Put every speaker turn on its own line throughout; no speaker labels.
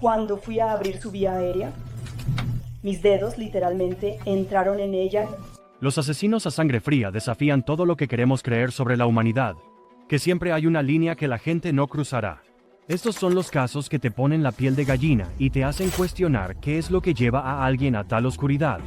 Cuando fui a abrir su vía aérea, mis dedos literalmente entraron en ella.
Los asesinos a sangre fría desafían todo lo que queremos creer sobre la humanidad, que siempre hay una línea que la gente no cruzará. Estos son los casos que te ponen la piel de gallina y te hacen cuestionar qué es lo que lleva a alguien a tal oscuridad.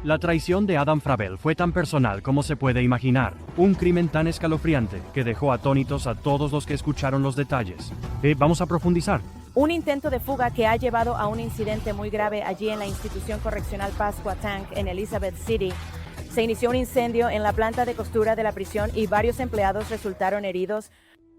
La traición de Adam Frabel fue tan personal como se puede imaginar, un crimen tan escalofriante que dejó atónitos a todos los que escucharon los detalles. Vamos a profundizar.
Un intento de fuga que ha llevado a un incidente muy grave allí en la institución correccional Pasquatank en Elizabeth City. Se inició un incendio en la planta de costura de la prisión y varios empleados resultaron heridos.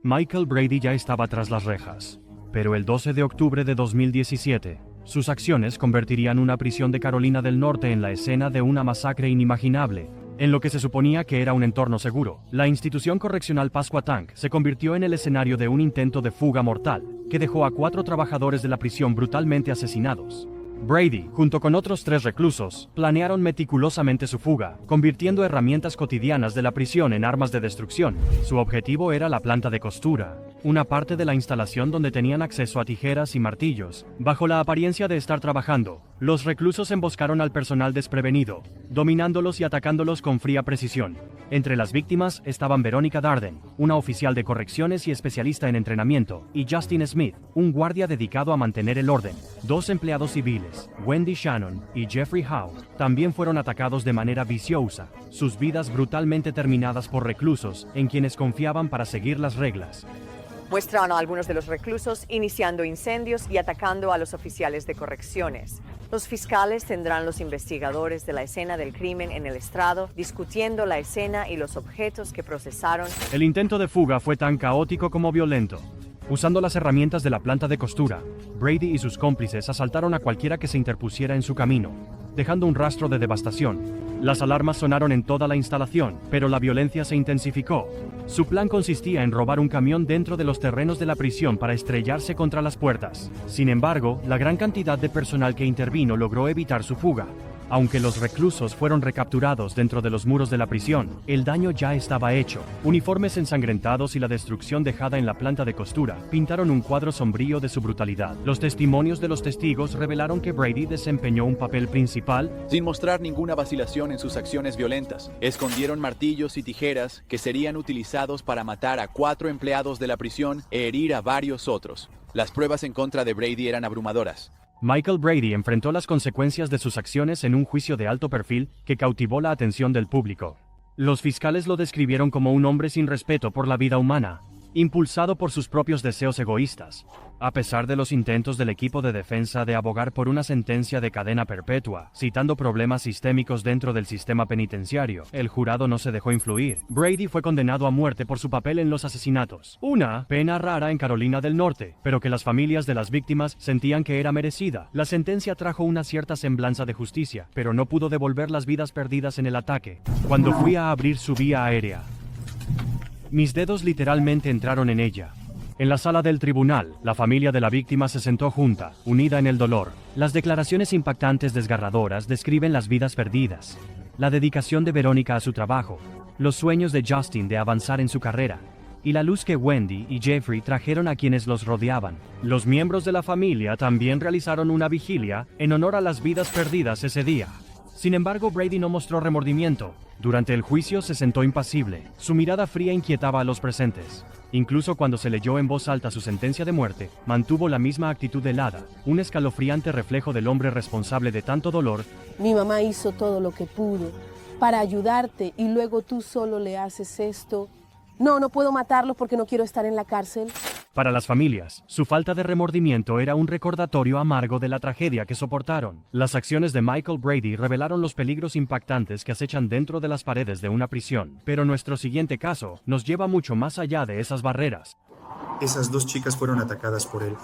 Michael Brady ya estaba tras las rejas, pero el 12 de octubre de 2017, sus acciones convertirían una prisión de Carolina del Norte en la escena de una masacre inimaginable. En lo que se suponía que era un entorno seguro, la institución correccional Pasquatank se convirtió en el escenario de un intento de fuga mortal, que dejó a 4 trabajadores de la prisión brutalmente asesinados. Brady, junto con otros 3 reclusos, planearon meticulosamente su fuga, convirtiendo herramientas cotidianas de la prisión en armas de destrucción. Su objetivo era la planta de costura, una parte de la instalación donde tenían acceso a tijeras y martillos. Bajo la apariencia de estar trabajando, los reclusos emboscaron al personal desprevenido, dominándolos y atacándolos con fría precisión. Entre las víctimas estaban Veronica Darden, una oficial de correcciones y especialista en entrenamiento, y Justin Smith, un guardia dedicado a mantener el orden. 2 empleados civiles, Wendy Shannon y Jeffrey Howe, también fueron atacados de manera viciosa, sus vidas brutalmente terminadas por reclusos en quienes confiaban para seguir las reglas.
Muestran a algunos de los reclusos iniciando incendios y atacando a los oficiales de correcciones. Los fiscales tendrán los investigadores de la escena del crimen en el estrado, discutiendo la escena y los objetos que procesaron.
El intento de fuga fue tan caótico como violento. Usando las herramientas de la planta de costura, Brady y sus cómplices asaltaron a cualquiera que se interpusiera en su camino, dejando un rastro de devastación. Las alarmas sonaron en toda la instalación, pero la violencia se intensificó. Su plan consistía en robar un camión dentro de los terrenos de la prisión para estrellarse contra las puertas. Sin embargo, la gran cantidad de personal que intervino logró evitar su fuga. Aunque los reclusos fueron recapturados dentro de los muros de la prisión, el daño ya estaba hecho. Uniformes ensangrentados y la destrucción dejada en la planta de costura pintaron un cuadro sombrío de su brutalidad. Los testimonios de los testigos revelaron que Brady desempeñó un papel principal,
sin mostrar ninguna vacilación en sus acciones violentas. Escondieron martillos y tijeras que serían utilizados para matar a 4 empleados de la prisión e herir a varios otros. Las pruebas en contra de Brady eran abrumadoras.
Michael Brady enfrentó las consecuencias de sus acciones en un juicio de alto perfil que cautivó la atención del público. Los fiscales lo describieron como un hombre sin respeto por la vida humana, impulsado por sus propios deseos egoístas. A pesar de los intentos del equipo de defensa de abogar por una sentencia de cadena perpetua, citando problemas sistémicos dentro del sistema penitenciario, el jurado no se dejó influir. Brady fue condenado a muerte por su papel en los asesinatos, una pena rara en Carolina del Norte, pero que las familias de las víctimas sentían que era merecida. La sentencia trajo una cierta semblanza de justicia, pero no pudo devolver las vidas perdidas en el ataque. Cuando fui a abrir su vía aérea, mis dedos literalmente entraron en ella. En la sala del tribunal, la familia de la víctima se sentó junta, unida en el dolor. Las declaraciones impactantes desgarradoras describen las vidas perdidas, la dedicación de Verónica a su trabajo, los sueños de Justin de avanzar en su carrera, y la luz que Wendy y Jeffrey trajeron a quienes los rodeaban. Los miembros de la familia también realizaron una vigilia en honor a las vidas perdidas ese día. Sin embargo, Brady no mostró remordimiento. Durante el juicio se sentó impasible. Su mirada fría inquietaba a los presentes. Incluso cuando se leyó en voz alta su sentencia de muerte, mantuvo la misma actitud helada, un escalofriante reflejo del hombre responsable de tanto dolor.
Mi mamá hizo todo lo que pudo para ayudarte y luego tú solo le haces esto. No puedo matarlo porque no quiero estar en la cárcel.
Para las familias, su falta de remordimiento era un recordatorio amargo de la tragedia que soportaron. Las acciones de Michael Brady revelaron los peligros impactantes que acechan dentro de las paredes de una prisión. Pero nuestro siguiente caso nos lleva mucho más allá de esas barreras.
Esas 2 chicas fueron atacadas por él.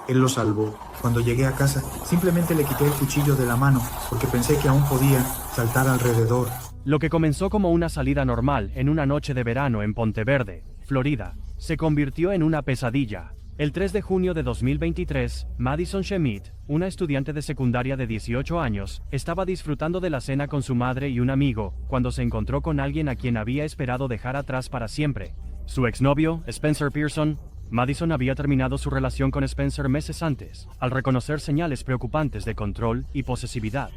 Él los salvó. Cuando llegué a casa, simplemente le quité el cuchillo de la mano porque pensé que aún podía saltar alrededor.
Lo que comenzó como una salida normal en una noche de verano en Ponteverde, Florida, se convirtió en una pesadilla. El 3 de junio de 2023, Madison Schmidt, una estudiante de secundaria de 18 años, estaba disfrutando de la cena con su madre y un amigo, cuando se encontró con alguien a quien había esperado dejar atrás para siempre. Su exnovio, Spencer Pearson, Madison había terminado su relación con Spencer meses antes, al reconocer señales preocupantes de control y posesividad.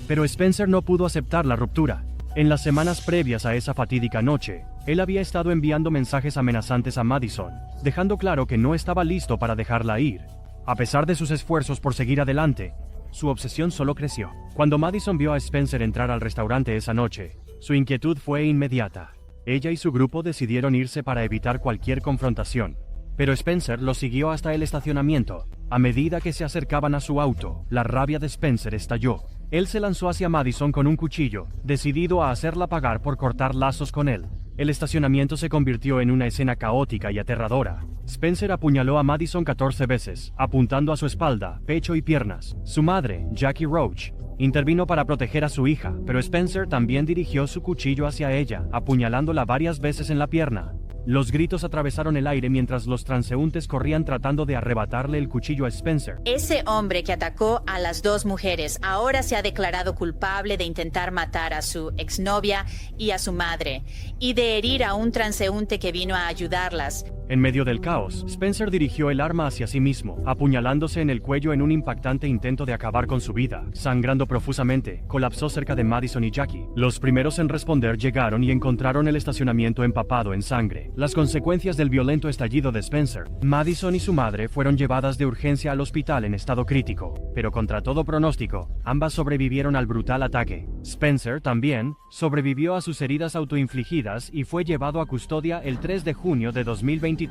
Pero Spencer no pudo aceptar la ruptura. En las semanas previas a esa fatídica noche, él había estado enviando mensajes amenazantes a Madison, dejando claro que no estaba listo para dejarla ir. A pesar de sus esfuerzos por seguir adelante, su obsesión solo creció. Cuando Madison vio a Spencer entrar al restaurante esa noche, su inquietud fue inmediata. Ella y su grupo decidieron irse para evitar cualquier confrontación. Pero Spencer los siguió hasta el estacionamiento. A medida que se acercaban a su auto, la rabia de Spencer estalló. Él se lanzó hacia Madison con un cuchillo, decidido a hacerla pagar por cortar lazos con él. El estacionamiento se convirtió en una escena caótica y aterradora. Spencer apuñaló a Madison 14 veces, apuntando a su espalda, pecho y piernas. Su madre, Jackie Roach, intervino para proteger a su hija, pero Spencer también dirigió su cuchillo hacia ella, apuñalándola varias veces en la pierna. Los gritos atravesaron el aire mientras los transeúntes corrían tratando de arrebatarle el cuchillo a Spencer.
Ese hombre que atacó a las dos mujeres ahora se ha declarado culpable de intentar matar a su exnovia y a su madre, y de herir a un transeúnte que vino a ayudarlas.
En medio del caos, Spencer dirigió el arma hacia sí mismo, apuñalándose en el cuello en un impactante intento de acabar con su vida. Sangrando profusamente, colapsó cerca de Madison y Jackie. Los primeros en responder llegaron y encontraron el estacionamiento empapado en sangre. Las consecuencias del violento estallido de Spencer. Madison y su madre fueron llevadas de urgencia al hospital en estado crítico, pero contra todo pronóstico, ambas sobrevivieron al brutal ataque. Spencer también sobrevivió a sus heridas autoinfligidas y fue llevado a custodia el 3 de junio de 2023.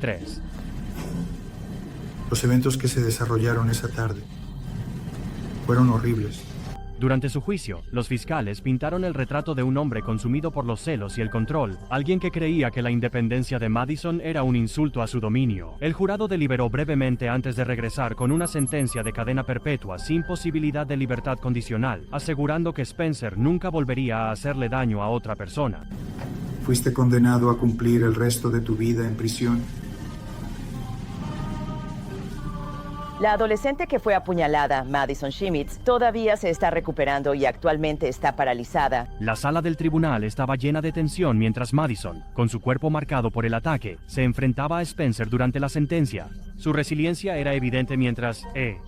Los eventos que se desarrollaron esa tarde fueron horribles.
Durante su juicio, los fiscales pintaron el retrato de un hombre consumido por los celos y el control, alguien que creía que la independencia de Madison era un insulto a su dominio. El jurado deliberó brevemente antes de regresar con una sentencia de cadena perpetua sin posibilidad de libertad condicional, asegurando que Spencer nunca volvería a hacerle daño a otra persona.
Fuiste condenado a cumplir el resto de tu vida en prisión.
La adolescente que fue apuñalada, Madison Shimitz, todavía se está recuperando y actualmente está paralizada.
La sala del tribunal estaba llena de tensión mientras Madison, con su cuerpo marcado por el ataque, se enfrentaba a Spencer durante la sentencia. Su resiliencia era evidente mientras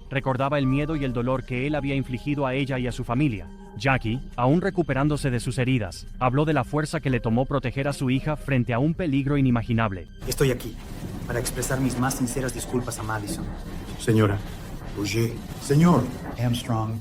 recordaba el miedo y el dolor que él había infligido a ella y a su familia. Jackie, aún recuperándose de sus heridas, habló de la fuerza que le tomó proteger a su hija frente a un peligro inimaginable.
Estoy aquí para expresar mis más sinceras disculpas a Madison.
Señora, Roger. Señor
Armstrong.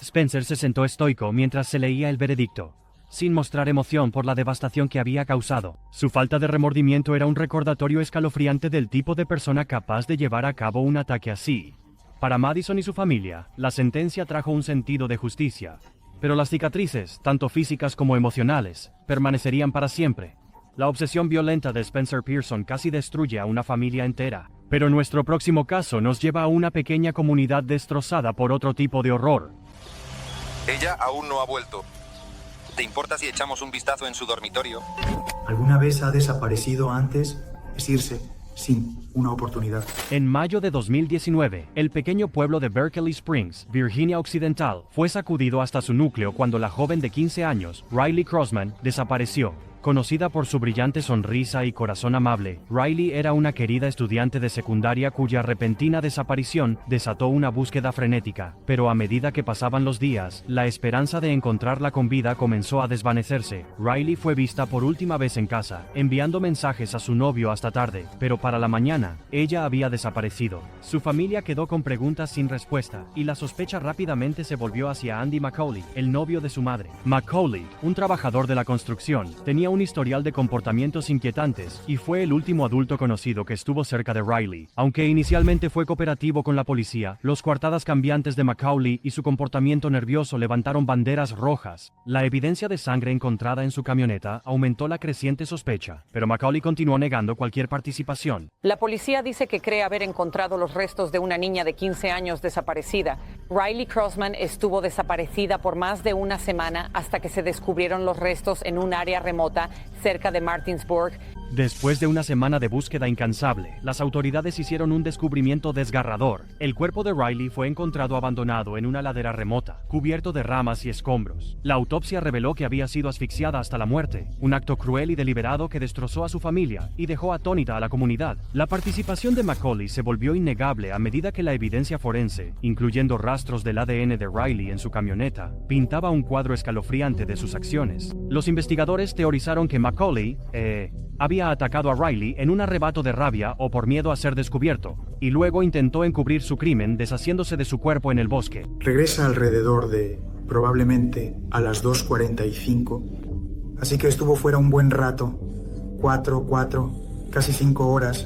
Spencer se sentó estoico mientras se leía el veredicto, sin mostrar emoción por la devastación que había causado. Su falta de remordimiento era un recordatorio escalofriante del tipo de persona capaz de llevar a cabo un ataque así. Para Madison y su familia, la sentencia trajo un sentido de justicia, pero las cicatrices, tanto físicas como emocionales, permanecerían para siempre. La obsesión violenta de Spencer Pearson casi destruye a una familia entera. Pero nuestro próximo caso nos lleva a una pequeña comunidad destrozada por otro tipo de horror.
Ella aún no ha vuelto. ¿Te importa si echamos un vistazo en su dormitorio?
¿Alguna vez ha desaparecido antes? Es irse sin una oportunidad.
En mayo de 2019, el pequeño pueblo de Berkeley Springs, Virginia Occidental, fue sacudido hasta su núcleo cuando la joven de 15 años, Riley Crossman, desapareció. Conocida por su brillante sonrisa y corazón amable, Riley era una querida estudiante de secundaria cuya repentina desaparición desató una búsqueda frenética. Pero a medida que pasaban los días, la esperanza de encontrarla con vida comenzó a desvanecerse. Riley fue vista por última vez en casa, enviando mensajes a su novio hasta tarde, pero para la mañana, ella había desaparecido. Su familia quedó con preguntas sin respuesta, y la sospecha rápidamente se volvió hacia Andy McCauley, el novio de su madre. McCauley, un trabajador de la construcción, tenía un historial de comportamientos inquietantes y fue el último adulto conocido que estuvo cerca de Riley. Aunque inicialmente fue cooperativo con la policía, los coartadas cambiantes de McCauley y su comportamiento nervioso levantaron banderas rojas. La evidencia de sangre encontrada en su camioneta aumentó la creciente sospecha, pero McCauley continuó negando cualquier participación.
La policía dice que cree haber encontrado los restos de una niña de 15 años desaparecida. Riley Crossman estuvo desaparecida por más de una semana hasta que se descubrieron los restos en un área remota cerca de Martinsburg.
Después de una semana de búsqueda incansable, las autoridades hicieron un descubrimiento desgarrador. El cuerpo de Riley fue encontrado abandonado en una ladera remota, cubierto de ramas y escombros. La autopsia reveló que había sido asfixiada hasta la muerte, un acto cruel y deliberado que destrozó a su familia y dejó atónita a la comunidad. La participación de Macaulay se volvió innegable a medida que la evidencia forense, incluyendo rastros del ADN de Riley en su camioneta, pintaba un cuadro escalofriante de sus acciones. Los investigadores teorizaron que Macaulay, había atacado a Riley en un arrebato de rabia o por miedo a ser descubierto, y luego intentó encubrir su crimen deshaciéndose de su cuerpo en el bosque.
Regresa alrededor de, probablemente, a las 2:45, así que estuvo fuera un buen rato, 4, casi 5 horas.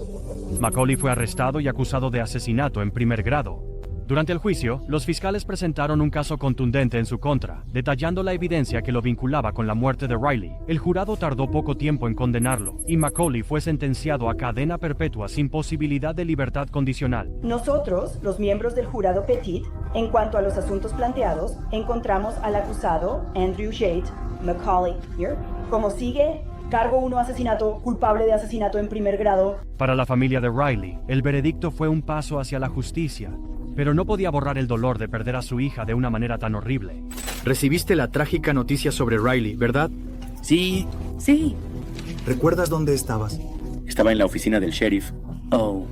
Macaulay fue arrestado y acusado de asesinato en primer grado. Durante el juicio, los fiscales presentaron un caso contundente en su contra, detallando la evidencia que lo vinculaba con la muerte de Riley. El jurado tardó poco tiempo en condenarlo, y Macaulay fue sentenciado a cadena perpetua sin posibilidad de libertad condicional.
Nosotros, los miembros del jurado Petit, en cuanto a los asuntos planteados, encontramos al acusado Andrew Jade Macaulay como sigue. Cargo 1, asesinato, culpable de asesinato en primer grado.
Para la familia de Riley, el veredicto fue un paso hacia la justicia, pero no podía borrar el dolor de perder a su hija de una manera tan horrible.
Recibiste la trágica noticia sobre Riley, ¿verdad?
Sí.
¿Recuerdas dónde estabas?
Estaba en la oficina del sheriff. Oh.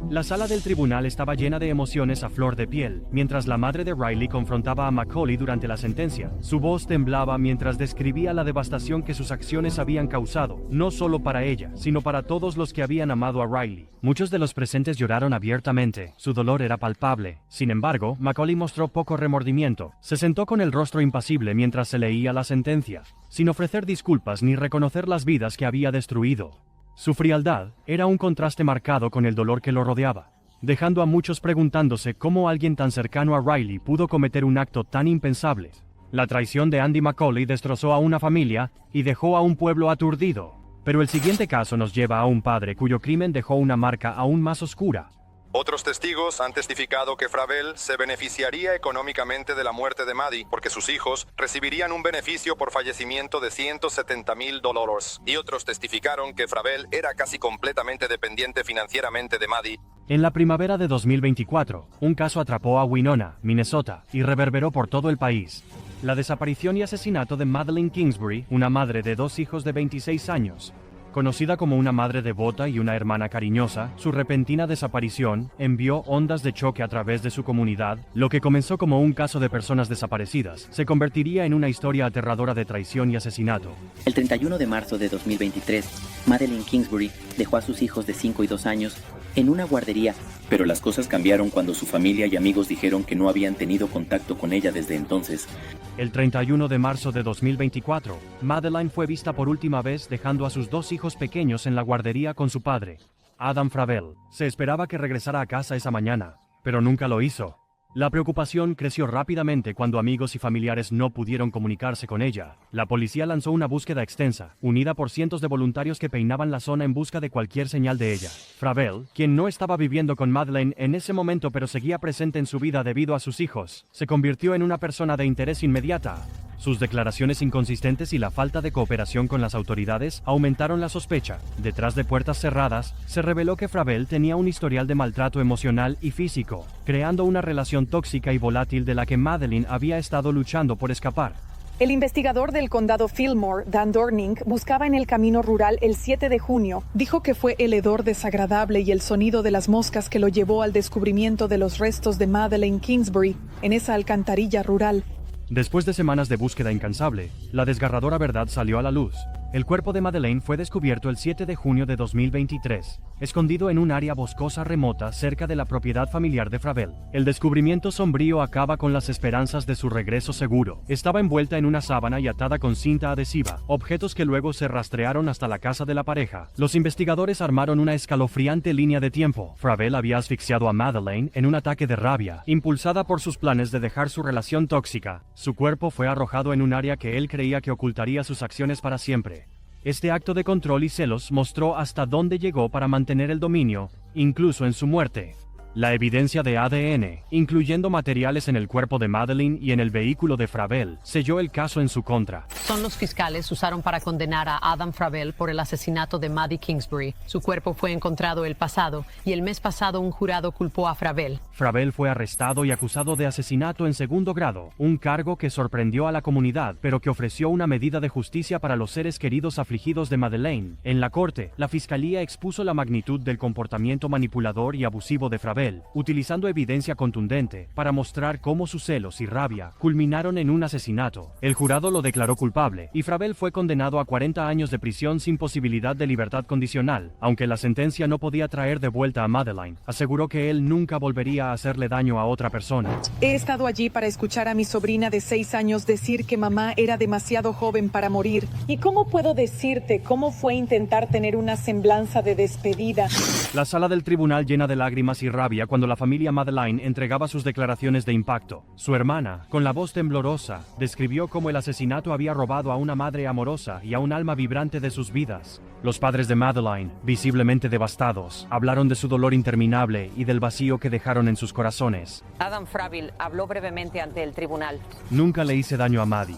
La sala del tribunal estaba llena de emociones a flor de piel, mientras la madre de Riley confrontaba a Macaulay durante la sentencia. Su voz temblaba mientras describía la devastación que sus acciones habían causado, no solo para ella, sino para todos los que habían amado a Riley. Muchos de los presentes lloraron abiertamente, su dolor era palpable. Sin embargo, Macaulay mostró poco remordimiento. Se sentó con el rostro impasible mientras se leía la sentencia, sin ofrecer disculpas ni reconocer las vidas que había destruido. Su frialdad era un contraste marcado con el dolor que lo rodeaba, dejando a muchos preguntándose cómo alguien tan cercano a Riley pudo cometer un acto tan impensable. La traición de Andy Macaulay destrozó a una familia y dejó a un pueblo aturdido. Pero el siguiente caso nos lleva a un padre cuyo crimen dejó una marca aún más oscura.
Otros testigos han testificado que Fravel se beneficiaría económicamente de la muerte de Maddie porque sus hijos recibirían un beneficio por fallecimiento de $170,000. Y otros testificaron que Fravel era casi completamente dependiente financieramente de Maddie.
En la primavera de 2024, un caso atrapó a Winona, Minnesota, y reverberó por todo el país. La desaparición y asesinato de Madeleine Kingsbury, una madre de 2 hijos de 26 años. Conocida como una madre devota y una hermana cariñosa, su repentina desaparición envió ondas de choque a través de su comunidad. Lo que comenzó como un caso de personas desaparecidas se convertiría en una historia aterradora de traición y asesinato.
El 31 de marzo de 2023, Madeleine Kingsbury dejó a sus hijos de 5 y 2 años en una guardería, pero las cosas cambiaron cuando su familia y amigos dijeron que no habían tenido contacto con ella desde entonces.
El 31 de marzo de 2024, Madeleine fue vista por última vez dejando a sus 2 hijos pequeños en la guardería con su padre, Adam Fravel. Se esperaba que regresara a casa esa mañana, pero nunca lo hizo. La preocupación creció rápidamente cuando amigos y familiares no pudieron comunicarse con ella. La policía lanzó una búsqueda extensa, unida por cientos de voluntarios que peinaban la zona en busca de cualquier señal de ella. Fravel, quien no estaba viviendo con Madeleine en ese momento pero seguía presente en su vida debido a sus hijos, se convirtió en una persona de interés inmediata. Sus declaraciones inconsistentes y la falta de cooperación con las autoridades aumentaron la sospecha. Detrás de puertas cerradas, se reveló que Fravel tenía un historial de maltrato emocional y físico, creando una relación tóxica y volátil de la que Madeleine había estado luchando por escapar.
El investigador del condado Fillmore, Dan Dorning, buscaba en el camino rural el 7 de junio. Dijo que fue el hedor desagradable y el sonido de las moscas que lo llevó al descubrimiento de los restos de Madeleine Kingsbury en esa alcantarilla rural.
Después de semanas de búsqueda incansable, la desgarradora verdad salió a la luz. El cuerpo de Madeleine fue descubierto el 7 de junio de 2023, escondido en un área boscosa remota cerca de la propiedad familiar de Fravel. El descubrimiento sombrío acaba con las esperanzas de su regreso seguro. Estaba envuelta en una sábana y atada con cinta adhesiva, objetos que luego se rastrearon hasta la casa de la pareja. Los investigadores armaron una escalofriante línea de tiempo. Fravel había asfixiado a Madeleine en un ataque de rabia, impulsada por sus planes de dejar su relación tóxica. Su cuerpo fue arrojado en un área que él creía que ocultaría sus acciones para siempre. Este acto de control y celos mostró hasta dónde llegó para mantener el dominio, incluso en su muerte. La evidencia de ADN, incluyendo materiales en el cuerpo de Madeleine y en el vehículo de Fravel, selló el caso en su contra.
razón los fiscales usaron para condenar a Adam Fravel por el asesinato de Maddie Kingsbury. Su cuerpo fue encontrado el pasado y el mes pasado un jurado culpó a Fravel.
Fravel fue arrestado y acusado de asesinato en segundo grado, un cargo que sorprendió a la comunidad, pero que ofreció una medida de justicia para los seres queridos afligidos de Madeleine. En la corte, la fiscalía expuso la magnitud del comportamiento manipulador y abusivo de Fravel, utilizando evidencia contundente para mostrar cómo sus celos y rabia culminaron en un asesinato. El jurado lo declaró culpable, y Fravel fue condenado a 40 años de prisión sin posibilidad de libertad condicional. Aunque la sentencia no podía traer de vuelta a Madeleine, aseguró que él nunca volvería a hacerle daño a otra persona.
He estado allí para escuchar a mi sobrina de 6 años decir que mamá era demasiado joven para morir. ¿Y cómo puedo decirte cómo fue intentar tener una semblanza de despedida?
La sala del tribunal llena de lágrimas y rabia cuando la familia Madeleine entregaba sus declaraciones de impacto. Su hermana, con la voz temblorosa, describió cómo el asesinato había robado a una madre amorosa y a un alma vibrante de sus vidas. Los padres de Madeleine, visiblemente devastados, hablaron de su dolor interminable y del vacío que dejaron en sus corazones.
Adam Fravel habló brevemente ante el tribunal.
Nunca le hice daño a Maddie,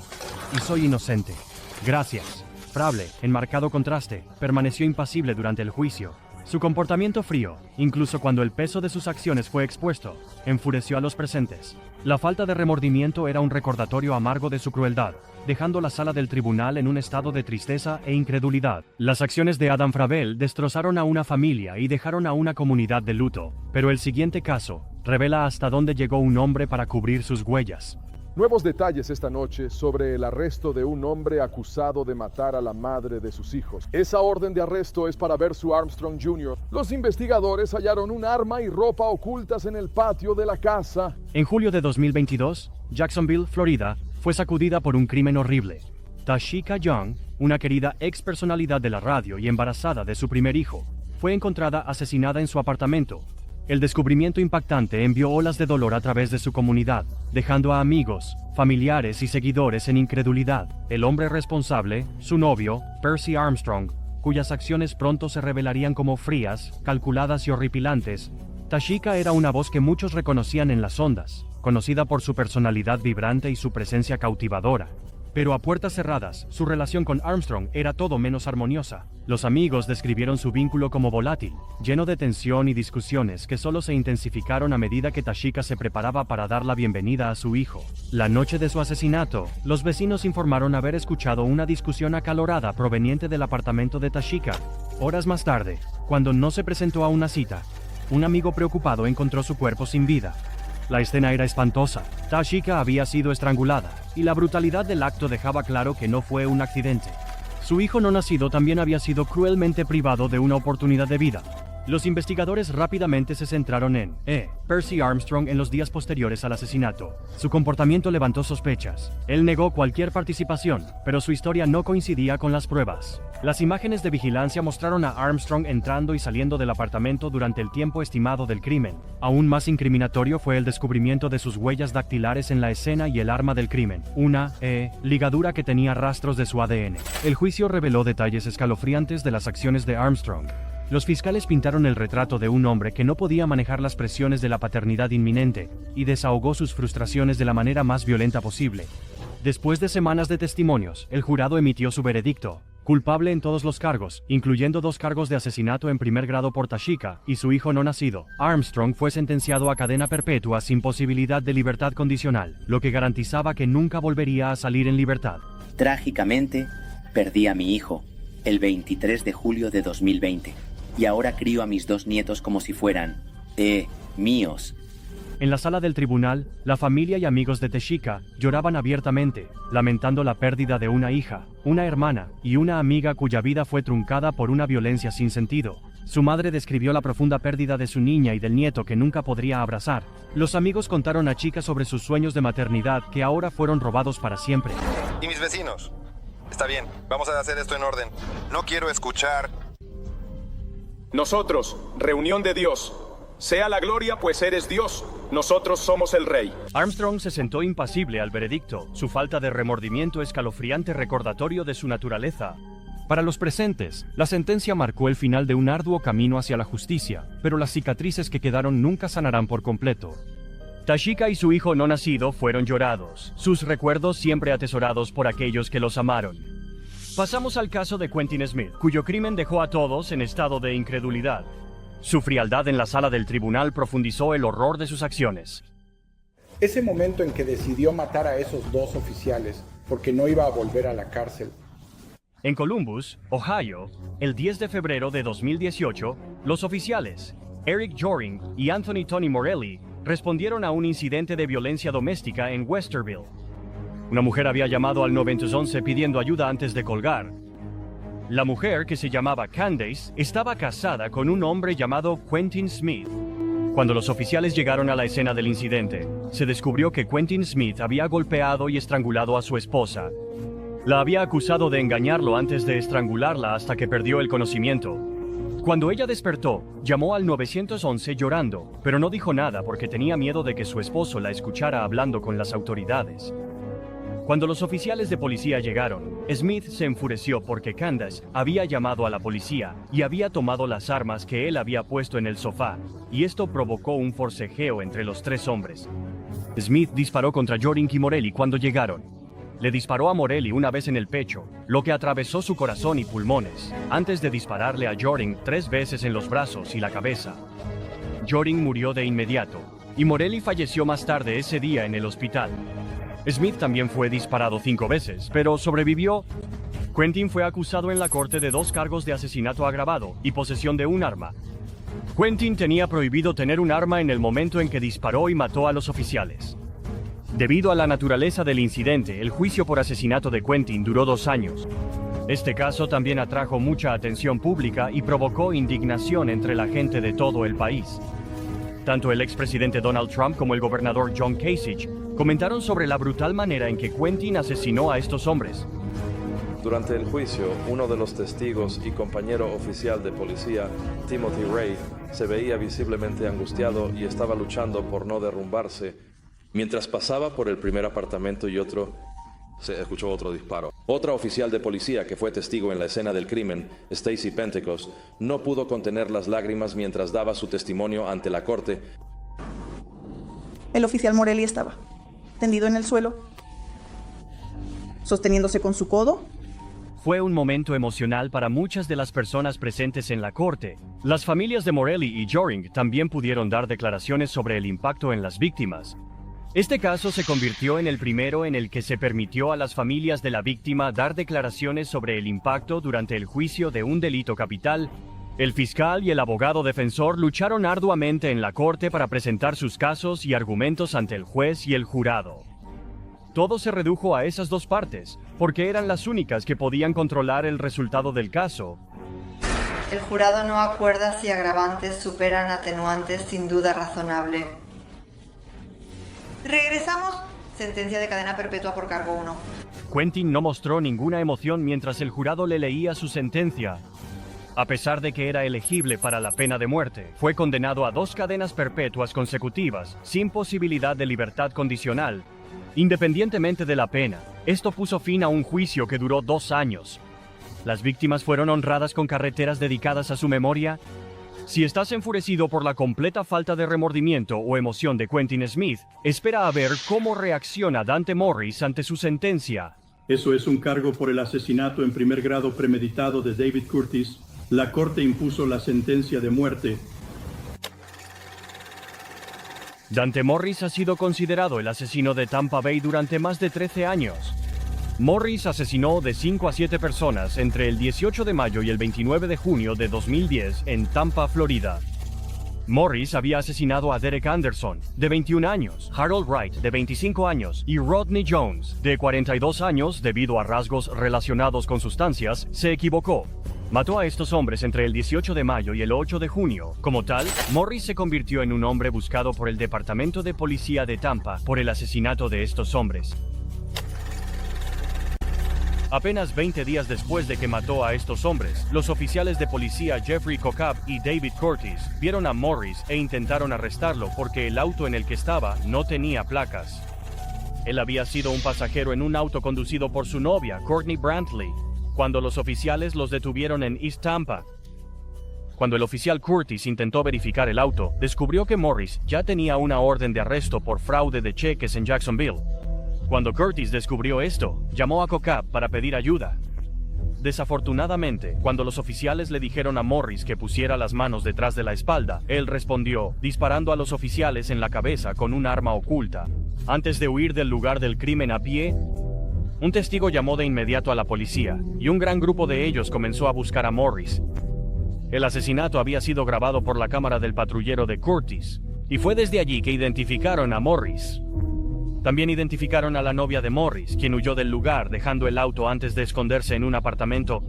y soy inocente. Gracias. Fravel, en marcado contraste, permaneció impasible durante el juicio. Su comportamiento frío, incluso cuando el peso de sus acciones fue expuesto, enfureció a los presentes. La falta de remordimiento era un recordatorio amargo de su crueldad, dejando la sala del tribunal en un estado de tristeza e incredulidad. Las acciones de Adam Fravel destrozaron a una familia y dejaron a una comunidad de luto, pero el siguiente caso revela hasta dónde llegó un hombre para cubrir sus huellas.
Nuevos detalles esta noche sobre el arresto de un hombre acusado de matar a la madre de sus hijos. Esa orden de arresto es para Versu Armstrong Jr. Los investigadores hallaron un arma y ropa ocultas en el patio de la casa.
En julio de 2022, Jacksonville, Florida, fue sacudida por un crimen horrible. Tashika Young, una querida ex personalidad de la radio y embarazada de su primer hijo, fue encontrada asesinada en su apartamento. El descubrimiento impactante envió olas de dolor a través de su comunidad, dejando a amigos, familiares y seguidores en incredulidad. El hombre responsable, su novio, Percy Armstrong, cuyas acciones pronto se revelarían como frías, calculadas y horripilantes. Tashika era una voz que muchos reconocían en las ondas, conocida por su personalidad vibrante y su presencia cautivadora. Pero a puertas cerradas, su relación con Armstrong era todo menos armoniosa. Los amigos describieron su vínculo como volátil, lleno de tensión y discusiones que solo se intensificaron a medida que Tashika se preparaba para dar la bienvenida a su hijo. La noche de su asesinato, los vecinos informaron haber escuchado una discusión acalorada proveniente del apartamento de Tashika. Horas más tarde, cuando no se presentó a una cita, un amigo preocupado encontró su cuerpo sin vida. La escena era espantosa. Tashika había sido estrangulada, y la brutalidad del acto dejaba claro que no fue un accidente. Su hijo no nacido también había sido cruelmente privado de una oportunidad de vida. Los investigadores rápidamente se centraron en Percy Armstrong en los días posteriores al asesinato. Su comportamiento levantó sospechas. Él negó cualquier participación, pero su historia no coincidía con las pruebas. Las imágenes de vigilancia mostraron a Armstrong entrando y saliendo del apartamento durante el tiempo estimado del crimen. Aún más incriminatorio fue el descubrimiento de sus huellas dactilares en la escena y el arma del crimen, una ligadura que tenía rastros de su ADN. El juicio reveló detalles escalofriantes de las acciones de Armstrong. Los fiscales pintaron el retrato de un hombre que no podía manejar las presiones de la paternidad inminente y desahogó sus frustraciones de la manera más violenta posible. Después de semanas de testimonios, el jurado emitió su veredicto: culpable en todos los cargos, incluyendo 2 cargos de asesinato en primer grado por Tashika y su hijo no nacido. Armstrong fue sentenciado a cadena perpetua sin posibilidad de libertad condicional, lo que garantizaba que nunca volvería a salir en libertad.
Trágicamente, perdí a mi hijo el 23 de julio de 2020. Y ahora crío a mis 2 nietos como si fueran, míos.
En la sala del tribunal, la familia y amigos de Tashika lloraban abiertamente, lamentando la pérdida de una hija, una hermana y una amiga cuya vida fue truncada por una violencia sin sentido. Su madre describió la profunda pérdida de su niña y del nieto que nunca podría abrazar. Los amigos contaron a Chica sobre sus sueños de maternidad que ahora fueron robados para siempre.
¿Y mis vecinos? Está bien, vamos a hacer esto en orden. No quiero escuchar...
Nosotros, reunión de Dios. Sea la gloria, pues eres Dios. Nosotros somos el Rey.
Armstrong se sentó impasible al veredicto, su falta de remordimiento escalofriante recordatorio de su naturaleza. Para los presentes, la sentencia marcó el final de un arduo camino hacia la justicia, pero las cicatrices que quedaron nunca sanarán por completo. Tashika y su hijo no nacido fueron llorados, sus recuerdos siempre atesorados por aquellos que los amaron. Pasamos al caso de Quentin Smith, cuyo crimen dejó a todos en estado de incredulidad. Su frialdad en la sala del tribunal profundizó el horror de sus acciones.
Ese momento en que decidió matar a esos dos oficiales porque no iba a volver a la cárcel.
En Columbus, Ohio, el 10 de febrero de 2018, los oficiales, Eric Joring y Anthony Tony Morelli, respondieron a un incidente de violencia doméstica en Westerville. Una mujer había llamado al 911 pidiendo ayuda antes de colgar. La mujer, que se llamaba Candace, estaba casada con un hombre llamado Quentin Smith. Cuando los oficiales llegaron a la escena del incidente, se descubrió que Quentin Smith había golpeado y estrangulado a su esposa. La había acusado de engañarlo antes de estrangularla hasta que perdió el conocimiento. Cuando ella despertó, llamó al 911 llorando, pero no dijo nada porque tenía miedo de que su esposo la escuchara hablando con las autoridades. Cuando los oficiales de policía llegaron, Smith se enfureció porque Candace había llamado a la policía y había tomado las armas que él había puesto en el sofá, y esto provocó un forcejeo entre los tres hombres. Smith disparó contra Joring y Morelli cuando llegaron. Le disparó a Morelli una vez en el pecho, lo que atravesó su corazón y pulmones, antes de dispararle a Joring 3 veces en los brazos y la cabeza. Joring murió de inmediato, y Morelli falleció más tarde ese día en el hospital. Smith también fue disparado 5 veces, pero sobrevivió. Quentin fue acusado en la corte de 2 cargos de asesinato agravado y posesión de un arma. Quentin tenía prohibido tener un arma en el momento en que disparó y mató a los oficiales. Debido a la naturaleza del incidente, el juicio por asesinato de Quentin duró 2 años. Este caso también atrajo mucha atención pública y provocó indignación entre la gente de todo el país. Tanto el expresidente Donald Trump como el gobernador John Kasich comentaron sobre la brutal manera en que Quentin asesinó a estos hombres.
Durante el juicio, uno de los testigos y compañero oficial de policía, Timothy Ray, se veía visiblemente angustiado y estaba luchando por no derrumbarse. Mientras pasaba por el primer apartamento se escuchó otro disparo. Otra oficial de policía que fue testigo en la escena del crimen, Stacy Pentecost, no pudo contener las lágrimas mientras daba su testimonio ante la corte.
El oficial Morelli estaba tendido en el suelo, sosteniéndose con su codo.
Fue un momento emocional para muchas de las personas presentes en la corte. Las familias de Morelli y Joring también pudieron dar declaraciones sobre el impacto en las víctimas. Este caso se convirtió en el primero en el que se permitió a las familias de la víctima dar declaraciones sobre el impacto durante el juicio de un delito capital. El fiscal y el abogado defensor lucharon arduamente en la corte para presentar sus casos y argumentos ante el juez y el jurado. Todo se redujo a esas 2 partes, porque eran las únicas que podían controlar el resultado del caso.
El jurado no acuerda si agravantes superan atenuantes sin duda razonable. Regresamos. Sentencia de cadena perpetua por cargo 1.
Quentin no mostró ninguna emoción mientras el jurado le leía su sentencia. A pesar de que era elegible para la pena de muerte, fue condenado a 2 cadenas perpetuas consecutivas, sin posibilidad de libertad condicional. Independientemente de la pena, esto puso fin a un juicio que duró 2 años. Las víctimas fueron honradas con carreteras dedicadas a su memoria. Si estás enfurecido por la completa falta de remordimiento o emoción de Quentin Smith, espera a ver cómo reacciona Dante Morris ante su sentencia.
Eso es un cargo por el asesinato en primer grado premeditado de David Curtis. La corte impuso la sentencia de muerte.
Dante Morris ha sido considerado el asesino de Tampa Bay durante más de 13 años. Morris asesinó de 5 a 7 personas entre el 18 de mayo y el 29 de junio de 2010 en Tampa, Florida. Morris había asesinado a Derek Anderson, de 21 años, Harold Wright, de 25 años, y Rodney Jones, de 42 años. Debido a rasgos relacionados con sustancias, se equivocó. Mató a estos hombres entre el 18 de mayo y el 8 de junio. Como tal, Morris se convirtió en un hombre buscado por el Departamento de Policía de Tampa por el asesinato de estos hombres. Apenas 20 días después de que mató a estos hombres, los oficiales de policía Jeffrey Kokab y David Curtis vieron a Morris e intentaron arrestarlo porque el auto en el que estaba no tenía placas. Él había sido un pasajero en un auto conducido por su novia, Courtney Brantley, cuando los oficiales los detuvieron en East Tampa. Cuando el oficial Curtis intentó verificar el auto, descubrió que Morris ya tenía una orden de arresto por fraude de cheques en Jacksonville. Cuando Curtis descubrió esto, llamó a COCAB para pedir ayuda. Desafortunadamente, cuando los oficiales le dijeron a Morris que pusiera las manos detrás de la espalda, él respondió, disparando a los oficiales en la cabeza con un arma oculta. Antes de huir del lugar del crimen a pie, un testigo llamó de inmediato a la policía, y un gran grupo de ellos comenzó a buscar a Morris. El asesinato había sido grabado por la cámara del patrullero de Curtis, y fue desde allí que identificaron a Morris. También identificaron a la novia de Morris, quien huyó del lugar dejando el auto antes de esconderse en un apartamento.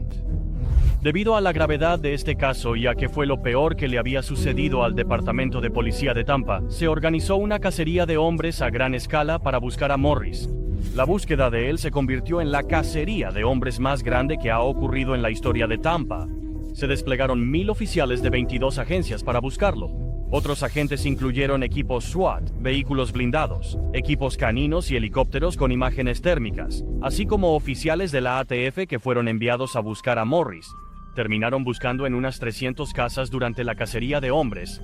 Debido a la gravedad de este caso y a que fue lo peor que le había sucedido al Departamento de Policía de Tampa, se organizó una cacería de hombres a gran escala para buscar a Morris. La búsqueda de él se convirtió en la cacería de hombres más grande que ha ocurrido en la historia de Tampa. Se desplegaron 1,000 oficiales de 22 agencias para buscarlo. Otros agentes incluyeron equipos SWAT, vehículos blindados, equipos caninos y helicópteros con imágenes térmicas, así como oficiales de la ATF que fueron enviados a buscar a Morris. Terminaron buscando en unas 300 casas durante la cacería de hombres.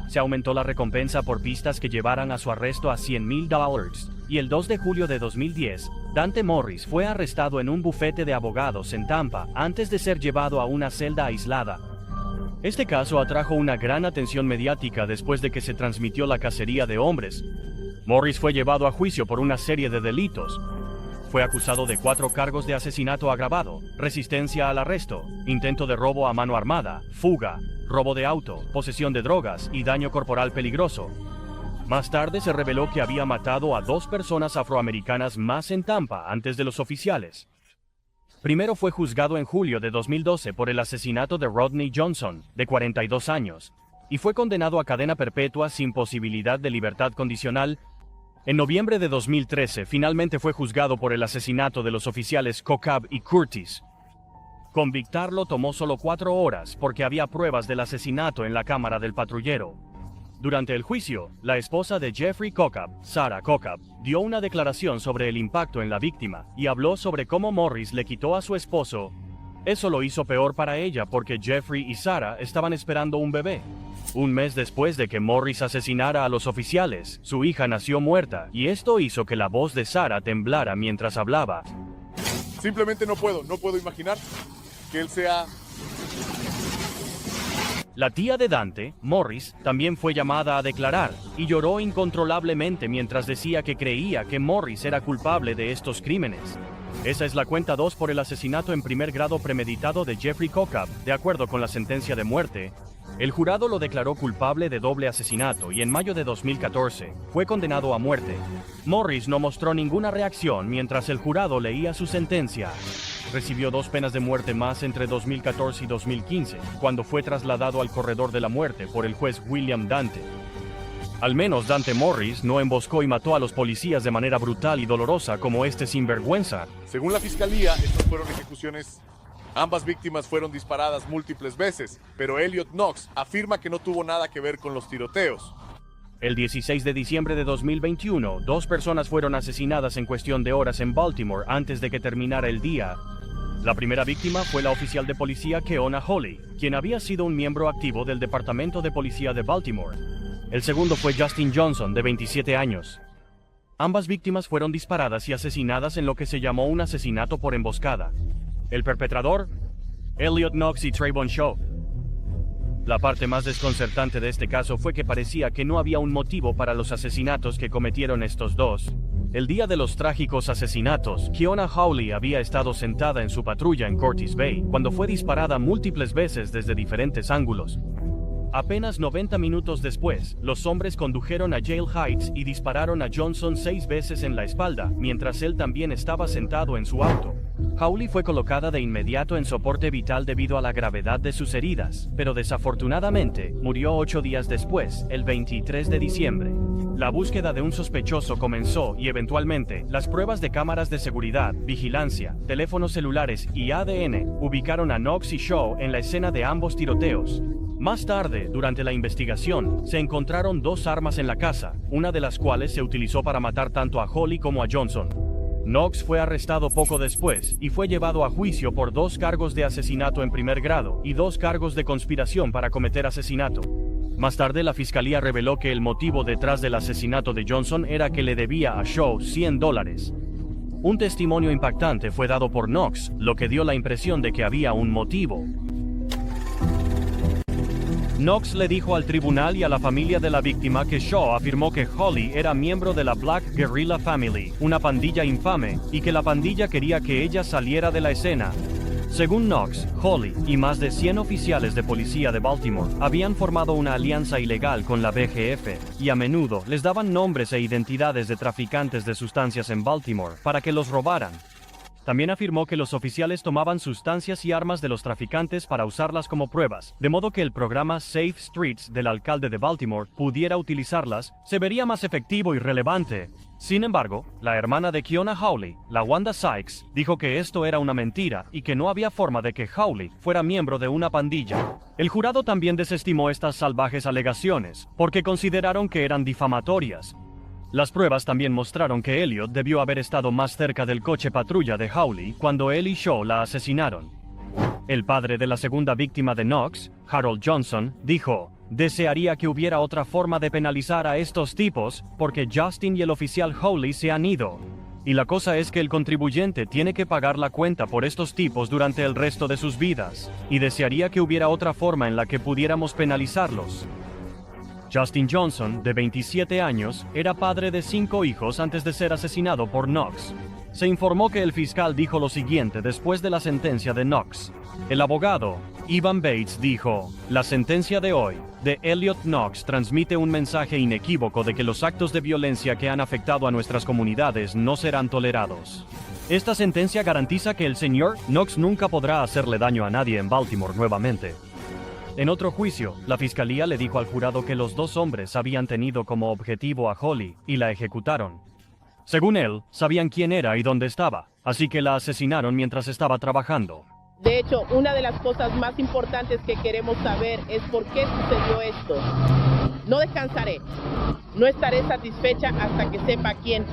Se aumentó la recompensa por pistas que llevaran a su arresto a $100,000, y el 2 de julio de 2010, Dante Morris fue arrestado en un bufete de abogados en Tampa antes de ser llevado a una celda aislada. Este caso atrajo una gran atención mediática después de que se transmitió la cacería de hombres. Morris fue llevado a juicio por una serie de delitos. Fue acusado de 4 cargos de asesinato agravado, resistencia al arresto, intento de robo a mano armada, fuga, robo de auto, posesión de drogas y daño corporal peligroso. Más tarde se reveló que había matado a 2 personas afroamericanas más en Tampa antes de los oficiales. Primero fue juzgado en julio de 2012 por el asesinato de Rodney Johnson, de 42 años, y fue condenado a cadena perpetua sin posibilidad de libertad condicional. En noviembre de 2013 finalmente fue juzgado por el asesinato de los oficiales COCAB y Curtis. Convictarlo tomó solo 4 horas porque había pruebas del asesinato en la cámara del patrullero. Durante el juicio, la esposa de Jeffrey COCAB, Sarah COCAB, dio una declaración sobre el impacto en la víctima y habló sobre cómo Morris le quitó a su esposo. Eso lo hizo peor para ella porque Jeffrey y Sarah estaban esperando un bebé. Un mes después de que Morris asesinara a los oficiales, su hija nació muerta y esto hizo que la voz de Sarah temblara mientras hablaba.
Simplemente no puedo imaginar que él sea...
La tía de Dante, Morris, también fue llamada a declarar y lloró incontrolablemente mientras decía que creía que Morris era culpable de estos crímenes. Esa es la cuenta 2 por el asesinato en primer grado premeditado de Jeffrey COCAB, de acuerdo con la sentencia de muerte. El jurado lo declaró culpable de doble asesinato y en mayo de 2014 fue condenado a muerte. Morris no mostró ninguna reacción mientras el jurado leía su sentencia. Recibió 2 penas de muerte más entre 2014 y 2015, cuando fue trasladado al corredor de la muerte por el juez William Dante. Al menos Dante Morris no emboscó y mató a los policías de manera brutal y dolorosa como este sinvergüenza.
Según la fiscalía, estas fueron ejecuciones. Ambas víctimas fueron disparadas múltiples veces, pero Elliot Knox afirma que no tuvo nada que ver con los tiroteos.
El 16 de diciembre de 2021, 2 personas fueron asesinadas en cuestión de horas en Baltimore antes de que terminara el día. La primera víctima fue la oficial de policía Keona Hawley, quien había sido un miembro activo del Departamento de Policía de Baltimore. El segundo fue Justin Johnson, de 27 años. Ambas víctimas fueron disparadas y asesinadas en lo que se llamó un asesinato por emboscada. El perpetrador, Elliot Knox y Trayvon Shaw. La parte más desconcertante de este caso fue que parecía que no había un motivo para los asesinatos que cometieron estos dos. El día de los trágicos asesinatos, Keona Hawley había estado sentada en su patrulla en Curtis Bay cuando fue disparada múltiples veces desde diferentes ángulos. Apenas 90 minutos después, los hombres condujeron a Yale Heights y dispararon a Johnson 6 veces en la espalda, mientras él también estaba sentado en su auto. Hawley fue colocada de inmediato en soporte vital debido a la gravedad de sus heridas, pero desafortunadamente murió 8 días después, el 23 de diciembre. La búsqueda de un sospechoso comenzó y eventualmente, las pruebas de cámaras de seguridad, vigilancia, teléfonos celulares y ADN ubicaron a Knox y Shaw en la escena de ambos tiroteos. Más tarde, durante la investigación, se encontraron 2 armas en la casa, una de las cuales se utilizó para matar tanto a Hawley como a Johnson. Knox fue arrestado poco después y fue llevado a juicio por 2 cargos de asesinato en primer grado y 2 cargos de conspiración para cometer asesinato. Más tarde, la fiscalía reveló que el motivo detrás del asesinato de Johnson era que le debía a Shaw $100. Un testimonio impactante fue dado por Knox, lo que dio la impresión de que había un motivo. Knox le dijo al tribunal y a la familia de la víctima que Shaw afirmó que Holly era miembro de la Black Guerrilla Family, una pandilla infame, y que la pandilla quería que ella saliera de la escena. Según Knox, Holly y más de 100 oficiales de policía de Baltimore habían formado una alianza ilegal con la BGF, y a menudo les daban nombres e identidades de traficantes de sustancias en Baltimore para que los robaran. También afirmó que los oficiales tomaban sustancias y armas de los traficantes para usarlas como pruebas, de modo que el programa Safe Streets del alcalde de Baltimore pudiera utilizarlas, se vería más efectivo y relevante. Sin embargo, la hermana de Kiona Hawley, la Wanda Sykes, dijo que esto era una mentira y que no había forma de que Hawley fuera miembro de una pandilla. El jurado también desestimó estas salvajes alegaciones, porque consideraron que eran difamatorias. Las pruebas también mostraron que Elliot debió haber estado más cerca del coche patrulla de Hawley cuando él y Shaw la asesinaron. El padre de la segunda víctima de Knox, Harold Johnson, dijo: "Desearía que hubiera otra forma de penalizar a estos tipos, porque Justin y el oficial Hawley se han ido. Y la cosa es que el contribuyente tiene que pagar la cuenta por estos tipos durante el resto de sus vidas, y desearía que hubiera otra forma en la que pudiéramos penalizarlos". Justin Johnson, de 27 años, era padre de 5 hijos antes de ser asesinado por Knox. Se informó que el fiscal dijo lo siguiente después de la sentencia de Knox. El abogado, Evan Bates, dijo: "La sentencia de hoy, de Elliot Knox, transmite un mensaje inequívoco de que los actos de violencia que han afectado a nuestras comunidades no serán tolerados. Esta sentencia garantiza que el señor Knox nunca podrá hacerle daño a nadie en Baltimore nuevamente". En otro juicio, la fiscalía le dijo al jurado que los 2 hombres habían tenido como objetivo a Holly y la ejecutaron. Según él, sabían quién era y dónde estaba, así que la asesinaron mientras estaba trabajando.
De hecho, una de las cosas más importantes que queremos saber es por qué sucedió esto. No descansaré. No estaré satisfecha hasta que sepa quién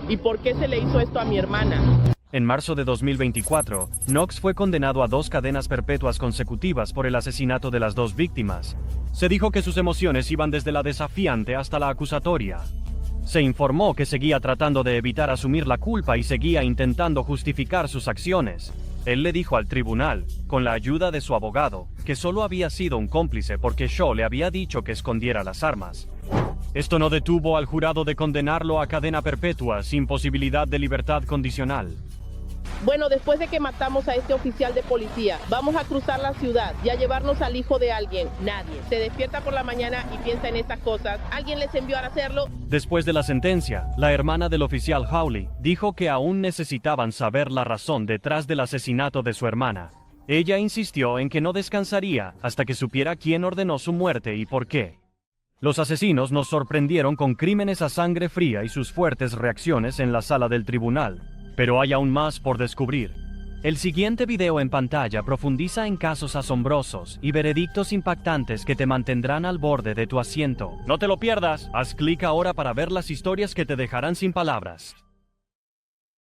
y por qué se le hizo esto a mi hermana.
En marzo de 2024, Knox fue condenado a 2 cadenas perpetuas consecutivas por el asesinato de las 2 víctimas. Se dijo que sus emociones iban desde la desafiante hasta la acusatoria. Se informó que seguía tratando de evitar asumir la culpa y seguía intentando justificar sus acciones. Él le dijo al tribunal, con la ayuda de su abogado, que solo había sido un cómplice porque Shaw le había dicho que escondiera las armas. Esto no detuvo al jurado de condenarlo a cadena perpetua sin posibilidad de libertad condicional.
Bueno, después de que matamos a este oficial de policía, vamos a cruzar la ciudad y a llevarnos al hijo de alguien. Nadie se despierta por la mañana y piensa en estas cosas. ¿Alguien les envió a hacerlo?
Después de la sentencia, la hermana del oficial Hawley dijo que aún necesitaban saber la razón detrás del asesinato de su hermana. Ella insistió en que no descansaría hasta que supiera quién ordenó su muerte y por qué. Los asesinos nos sorprendieron con crímenes a sangre fría y sus fuertes reacciones en la sala del tribunal. Pero hay aún más por descubrir. El siguiente video en pantalla profundiza en casos asombrosos y veredictos impactantes que te mantendrán al borde de tu asiento. No te lo pierdas. Haz clic ahora para ver las historias que te dejarán sin palabras.